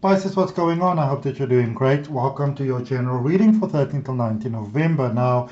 Pisces, what's going on? I hope that you're doing great. Welcome to your general reading for 13 till 19 November. Now,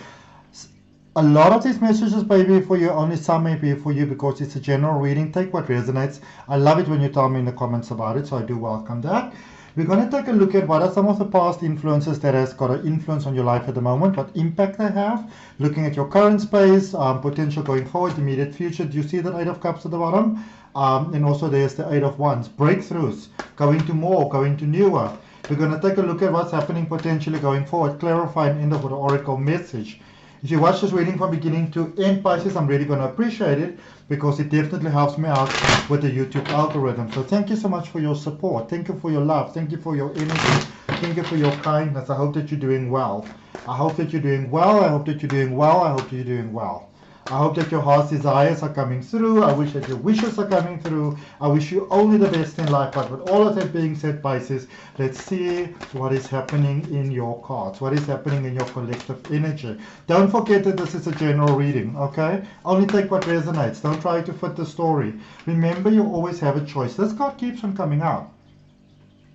a lot of these messages may be for you, only some may be for you because it's a general reading. Take what resonates. I love it when you tell me in the comments about it, so I do welcome that. We're going to take a look at what are some of the past influences that has got an influence on your life at the moment, what impact they have, looking at your current space, potential going forward, immediate future. Do you see that Eight of Cups at the bottom? And also there's the Eight of Wands, breakthroughs, going to more, going to newer. We're going to take a look at what's happening potentially going forward, clarify and end up with an oracle message. If you watch this reading from beginning to end, Pisces, I'm really going to appreciate it because it definitely helps me out with the YouTube algorithm. So thank you so much for your support. Thank you for your love. Thank you for your energy. Thank you for your kindness. I hope that you're doing well. I hope that you're doing well. I hope that you're doing well. I hope you're doing well. I hope that your heart's desires are coming through. I wish that your wishes are coming through. I wish you only the best in life. But with all of that being said, Pisces, let's see what is happening in your cards. What is happening in your collective energy. Don't forget that this is a general reading, okay? Only take what resonates. Don't try to fit the story. Remember, you always have a choice. This card keeps on coming out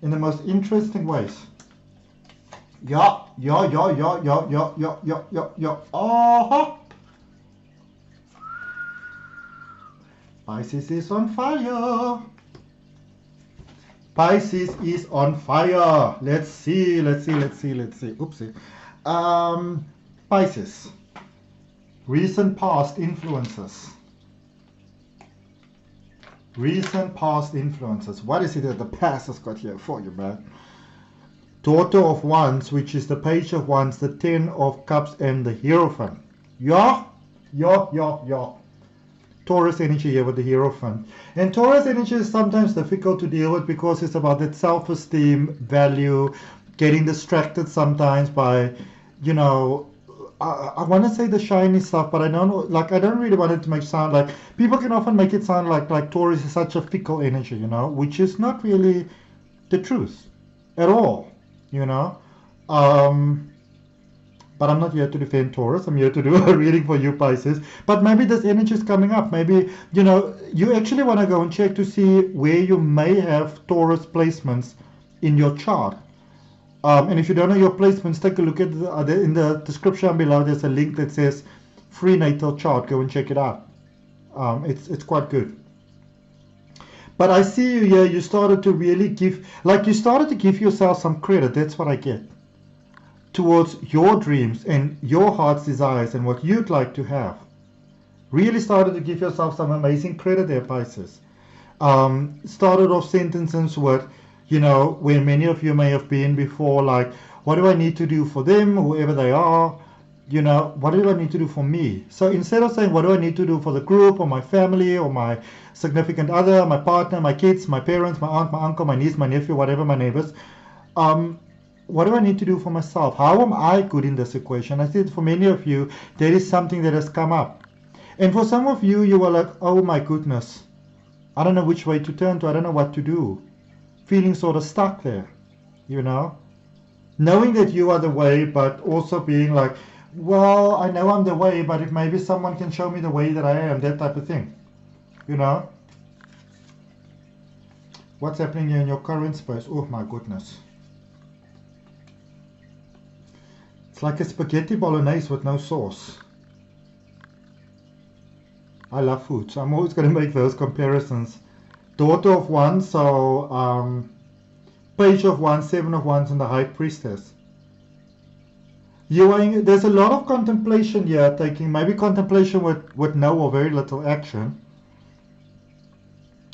in the most interesting ways. Yeah. Uh-huh. Pisces is on fire. Pisces is on fire. Let's see. Oopsie. Pisces. Recent past influences. Recent past influences. What is it that the past has got here for you, man? Daughter of Wands, which is the Page of Wands, the Ten of Cups, and the Hierophant. Yeah. Taurus energy here with the Hierophant. And Taurus energy is sometimes difficult to deal with because it's about that self-esteem, value, getting distracted sometimes by, you know, I want to say the shiny stuff, but I don't really want it to make sound like, people can often make it sound like Taurus is such a fickle energy, you know, which is not really the truth at all, you know. But I'm not here to defend Taurus. I'm here to do a reading for you, Pisces. But maybe this energy is coming up. Maybe, you know, you actually want to go and check to see where you may have Taurus placements in your chart. And if you don't know your placements, take a look at in the description below. There's a link that says free natal chart. Go and check it out. It's quite good. But I see you here. You started to really give yourself some credit. That's what I get. Towards your dreams and your heart's desires and what you'd like to have. Really started to give yourself some amazing credit there, Pisces. Started off sentences with, you know, where many of you may have been before, like, what do I need to do for them, whoever they are? You know, what do I need to do for me? So instead of saying, what do I need to do for the group or my family or my significant other, my partner, my kids, my parents, my aunt, my uncle, my niece, my nephew, whatever, my neighbors, what do I need to do for myself? How am I good in this equation? I think for many of you, there is something that has come up. And for some of you, you were like, oh my goodness, I don't know which way to turn to. I don't know what to do. Feeling sort of stuck there, you know? Knowing that you are the way, but also being like, well, I know I'm the way, but if maybe someone can show me the way that I am, that type of thing, you know? What's happening here in your current space? Oh my goodness. It's like a spaghetti bolognese with no sauce. I love food, so I'm always going to make those comparisons. Daughter of Wands, so Page of Wands, Seven of Wands, and the High Priestess. There's a lot of contemplation here, maybe contemplation with no or very little action.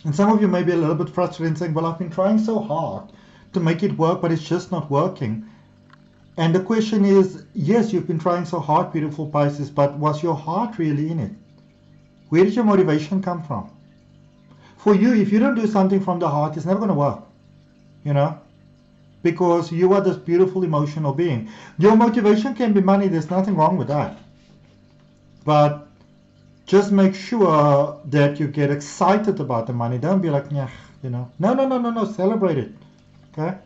And some of you may be a little bit frustrated and saying, well, I've been trying so hard to make it work, but it's just not working. And the question is, yes, you've been trying so hard, beautiful Pisces, but was your heart really in it? Where did your motivation come from? For you, if you don't do something from the heart, it's never going to work, you know, because you are this beautiful emotional being. Your motivation can be money. There's nothing wrong with that. But just make sure that you get excited about the money. Don't be like, yeah, you know, no, celebrate it, okay?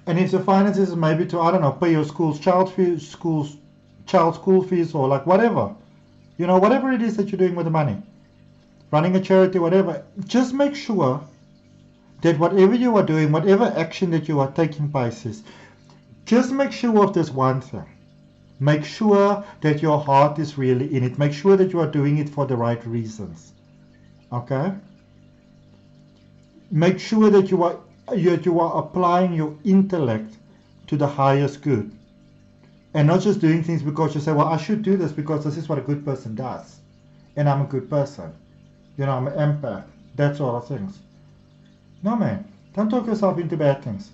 And if the finances is maybe to, I don't know, pay your child school fees or like whatever, you know, whatever it is that you're doing with the money, running a charity, whatever, just make sure that whatever you are doing, whatever action that you are taking, Pisces, just make sure of this one thing. Make sure that your heart is really in it. Make sure that you are doing it for the right reasons. Okay? Make sure that you are applying your intellect to the highest good. And not just doing things because you say, well, I should do this because this is what a good person does. And I'm a good person. You know, I'm an empath. That sort of things. No, man. Don't talk yourself into bad things.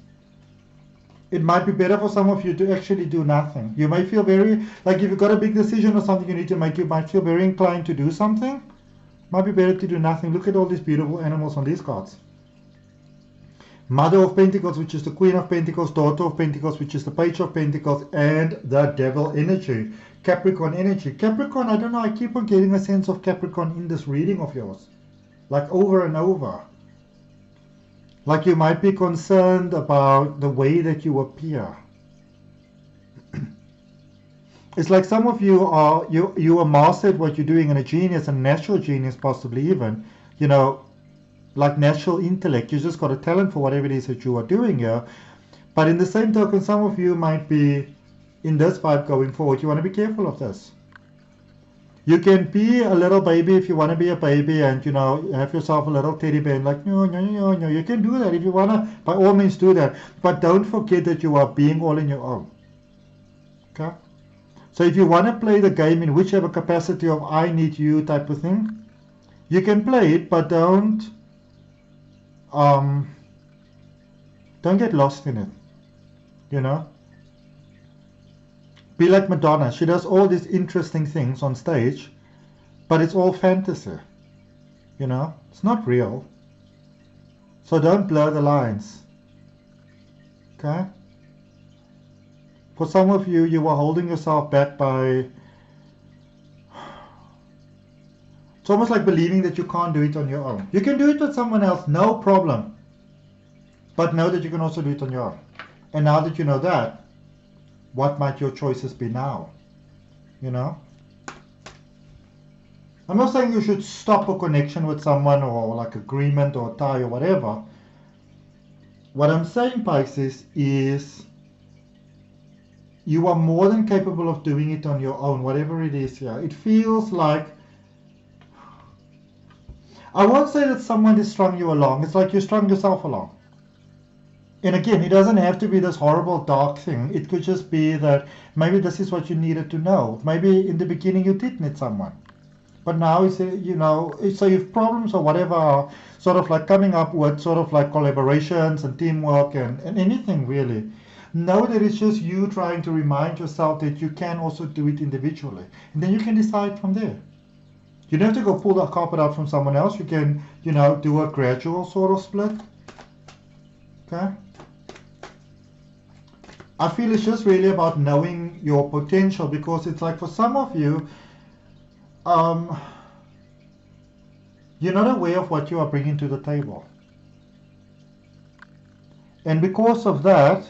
It might be better for some of you to actually do nothing. You may feel very, like if you've got a big decision or something you need to make, you might feel very inclined to do something. Might be better to do nothing. Look at all these beautiful animals on these cards. Mother of Pentacles, which is the Queen of Pentacles, Daughter of Pentacles, which is the Page of Pentacles, and the Devil energy, Capricorn energy. Capricorn, I don't know, I keep on getting a sense of Capricorn in this reading of yours, like over and over. Like you might be concerned about the way that you appear. It's like some of you are, you are mastered what you're doing, and a genius, a natural genius possibly even, you know, like natural intellect. You just got a talent for whatever it is that you are doing here. But in the same token, some of you might be in this vibe going forward. You want to be careful of this. You can be a little baby if you want to be a baby, and you know, have yourself a little teddy bear and like, no, no, no, no. You can do that if you want to, by all means do that. But don't forget that you are being all in your own. Okay? So if you want to play the game in whichever capacity of I need you type of thing, you can play it, but don't get lost in it, you know. Be like Madonna. She does all these interesting things on stage, but it's all fantasy, you know. It's not real. So don't blur the lines, okay. For some of you, you are holding yourself back by, it's almost like believing that you can't do it on your own. You can do it with someone else, no problem. But know that you can also do it on your own. And now that you know that, what might your choices be now? You know? I'm not saying you should stop a connection with someone or like agreement or tie or whatever. What I'm saying, Pisces, is you are more than capable of doing it on your own, whatever it is here. It feels like, I won't say that someone has strung you along. It's like you strung yourself along. And again, it doesn't have to be this horrible dark thing. It could just be that maybe this is what you needed to know. Maybe in the beginning you did need someone. But now, you know, so if problems or whatever are sort of like coming up with sort of like collaborations and teamwork and anything really, know that it's just you trying to remind yourself that you can also do it individually. And then you can decide from there. You don't have to go pull the carpet out from someone else. You can, you know, do a gradual sort of split. Okay? I feel it's just really about knowing your potential, because it's like for some of you, you're not aware of what you are bringing to the table. And because of that,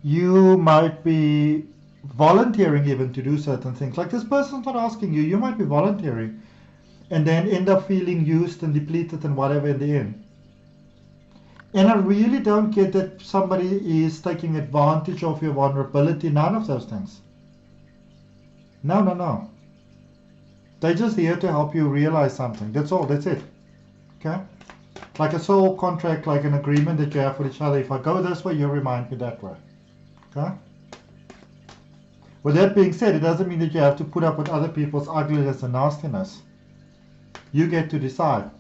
you might be volunteering even to do certain things. Like this person's not asking you, you might be volunteering and then end up feeling used and depleted and whatever in the end. And I really don't get that somebody is taking advantage of your vulnerability, none of those things. No, no, no. They're just here to help you realize something. That's all, that's it. Okay? Like a soul contract, like an agreement that you have with each other. If I go this way, you remind me that way. Okay? With that being said, it doesn't mean that you have to put up with other people's ugliness and nastiness. You get to decide.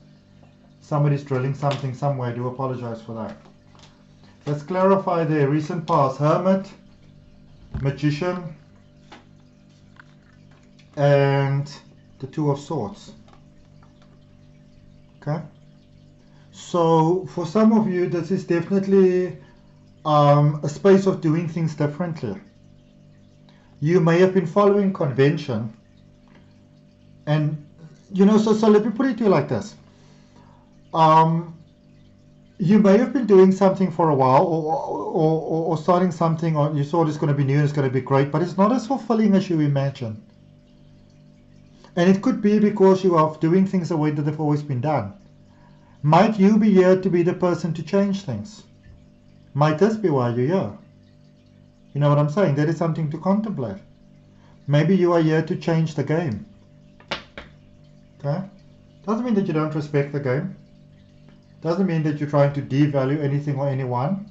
Somebody's drilling something somewhere. I do apologize for that. Let's clarify their recent past. Hermit, Magician, and the Two of Swords. Okay? So for some of you, this is definitely a space of doing things differently. You may have been following convention, and you know, so let me put it to you like this. You may have been doing something for a while, or starting something, or you thought it's going to be new and it's going to be great, but it's not as fulfilling as you imagine. And it could be because you are doing things the way that they've always been done. Might you be here to be the person to change things? Might this be why you're here? You know what I'm saying? That is something to contemplate. Maybe you are here to change the game. Okay? Doesn't mean that you don't respect the game. Doesn't mean that you're trying to devalue anything or anyone.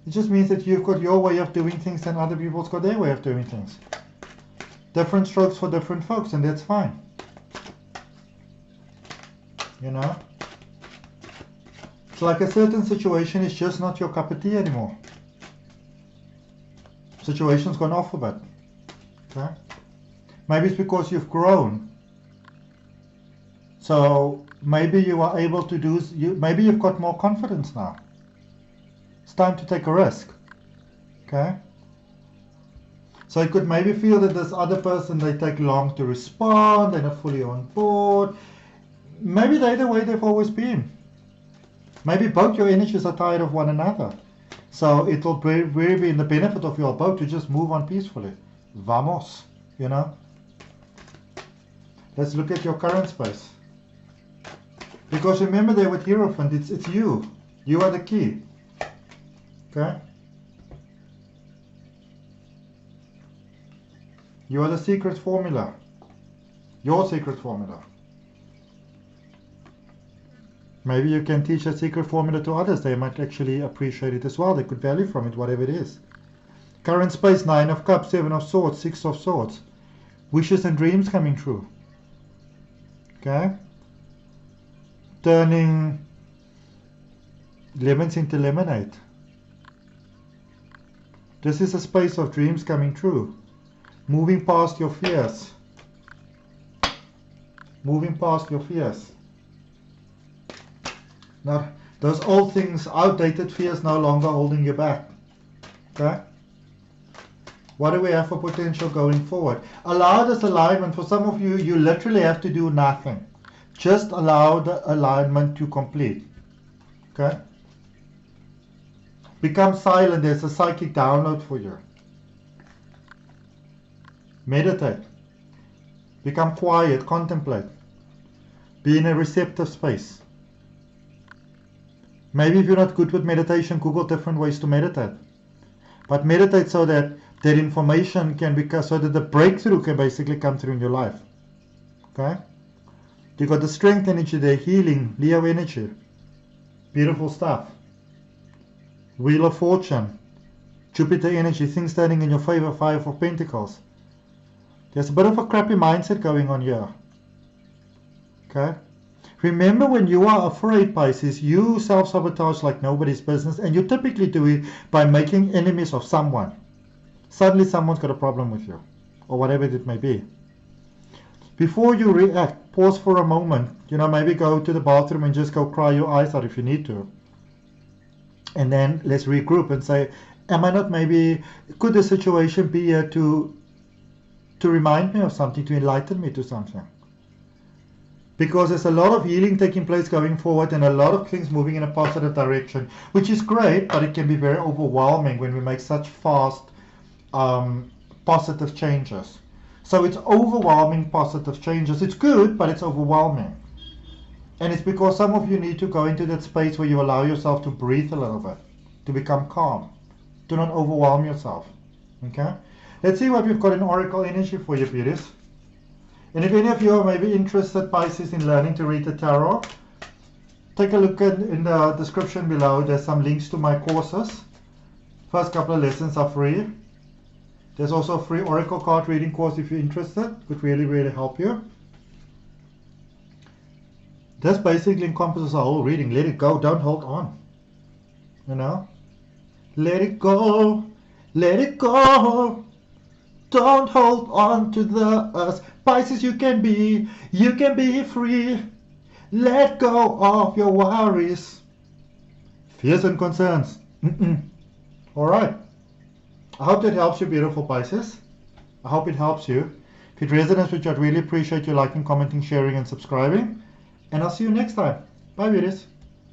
It just means that you've got your way of doing things and other people's got their way of doing things. Different strokes for different folks, and that's fine. You know? It's like a certain situation is just not your cup of tea anymore. Situation's gone off a bit. Okay? Maybe it's because you've grown. So maybe you are able to do, maybe you've got more confidence now. It's time to take a risk. Okay? So you could maybe feel that this other person, they take long to respond, they're not fully on board. Maybe they're the way they've always been. Maybe both your energies are tired of one another. So it will really be in the benefit of your both to just move on peacefully. Vamos, you know. Let's look at your current space. Because remember there with Hierophant, it's you. You are the key. Okay? You are the secret formula. Your secret formula. Maybe you can teach a secret formula to others. They might actually appreciate it as well. They could value from it, whatever it is. Current space, 9 of Cups, 7 of Swords, 6 of Swords. Wishes and dreams coming true. Okay? Turning lemons into lemonade. This is a space of dreams coming true. Moving past your fears. Moving past your fears. Now, those old things, outdated fears no longer holding you back. Okay? What do we have for potential going forward? Allow this alignment. For some of you, you literally have to do nothing. Just allow the alignment to complete. Okay? Become silent. There's a psychic download for you. Meditate. Become quiet. Contemplate. Be in a receptive space. Maybe if you're not good with meditation, Google different ways to meditate. But meditate so that that information can become, so that the breakthrough can basically come through in your life. Okay? You got the strength energy there, healing, Leo energy. Beautiful stuff. Wheel of Fortune. Jupiter energy, things standing in your favor, 5 of Pentacles. There's a bit of a crappy mindset going on here. Okay? Remember, when you are afraid, Pisces, you self-sabotage like nobody's business, and you typically do it by making enemies of someone. Suddenly someone's got a problem with you, or whatever it may be. Before you react, pause for a moment. You know, maybe go to the bathroom and just go cry your eyes out if you need to. And then let's regroup and say, am I not maybe, could the situation be here to remind me of something, to enlighten me to something? Because there's a lot of healing taking place going forward and a lot of things moving in a positive direction, which is great, but it can be very overwhelming when we make such fast positive changes. So it's overwhelming positive changes. It's good, but it's overwhelming. And it's because some of you need to go into that space where you allow yourself to breathe a little bit, to become calm. Do not overwhelm yourself. Okay? Let's see what we've got in Oracle energy for you, beauties. And if any of you are maybe interested, Pisces, in learning to read the tarot, take a look in the description below. There's some links to my courses. First couple of lessons are free. There's also a free Oracle card reading course if you're interested. Could really, really help you. This basically encompasses the whole reading. Let it go. Don't hold on. You know? Let it go. Let it go. Don't hold on to the us. Pisces, you can be free. Let go of your worries, fears and concerns. All right. I hope that helps you, beautiful Pisces. I hope it helps you. If it resonates with you, I'd really appreciate you liking, commenting, sharing, and subscribing. And I'll see you next time. Bye, beauties.